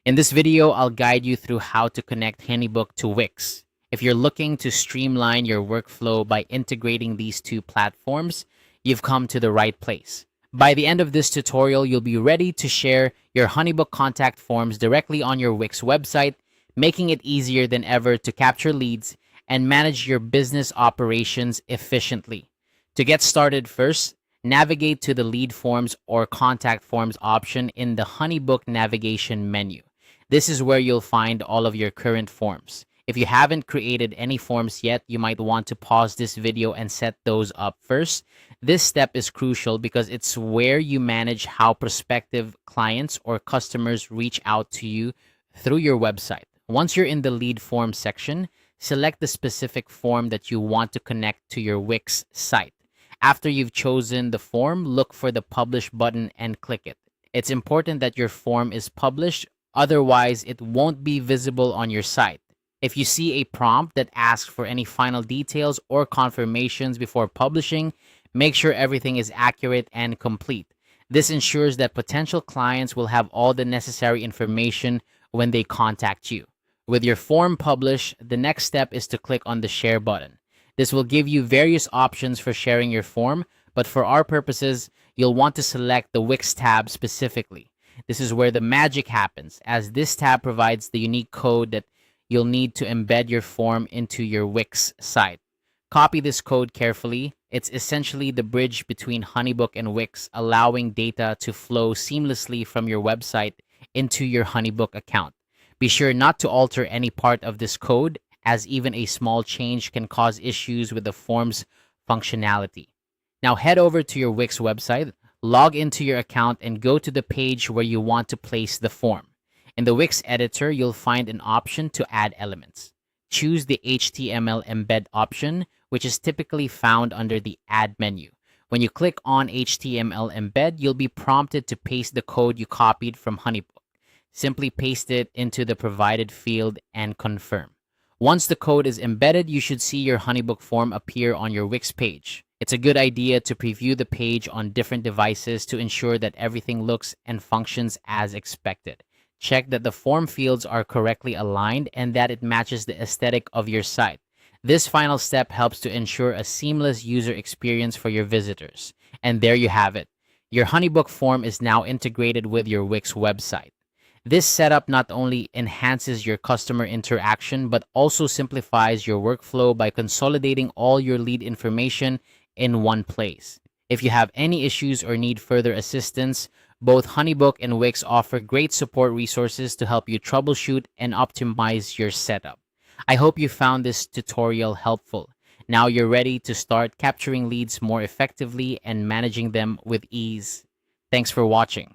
In this video, I'll guide you through how to connect Honeybook to Wix. If you're looking to streamline your workflow by integrating these two platforms, you've come to the right place. By the end of this tutorial, you'll be ready to share your Honeybook contact forms directly on your Wix website, making it easier than ever to capture leads and manage your business operations efficiently. To get started first, navigate to the lead forms or contact forms option in the Honeybook navigation menu. This is where you'll find all of your current forms. If you haven't created any forms yet, you might want to pause this video and set those up first. This step is crucial because it's where you manage how prospective clients or customers reach out to you through your website. Once you're in the lead form section, select the specific form that you want to connect to your Wix site. After you've chosen the form, look for the Publish button and click it. It's important that your form is published, otherwise it won't be visible on your site. If you see a prompt that asks for any final details or confirmations before publishing, make sure everything is accurate and complete. This ensures that potential clients will have all the necessary information when they contact you. With your form published, the next step is to click on the Share button. This will give you various options for sharing your form, but for our purposes, you'll want to select the Wix tab specifically. This is where the magic happens, as this tab provides the unique code that you'll need to embed your form into your Wix site. Copy this code carefully. It's essentially the bridge between Honeybook and Wix, allowing data to flow seamlessly from your website into your Honeybook account. Be sure not to alter any part of this code, as even a small change can cause issues with the form's functionality. Now head over to your Wix website, log into your account, and go to the page where you want to place the form. In the Wix editor, you'll find an option to add elements. Choose the HTML embed option, which is typically found under the Add menu. When you click on HTML embed, you'll be prompted to paste the code you copied from Honeybook. Simply paste it into the provided field and confirm. Once the code is embedded, you should see your Honeybook form appear on your Wix page. It's a good idea to preview the page on different devices to ensure that everything looks and functions as expected. Check that the form fields are correctly aligned and that it matches the aesthetic of your site. This final step helps to ensure a seamless user experience for your visitors. And there you have it. Your Honeybook form is now integrated with your Wix website. This setup not only enhances your customer interaction, but also simplifies your workflow by consolidating all your lead information in one place. If you have any issues or need further assistance, both Honeybook and Wix offer great support resources to help you troubleshoot and optimize your setup. I hope you found this tutorial helpful. Now you're ready to start capturing leads more effectively and managing them with ease. Thanks for watching.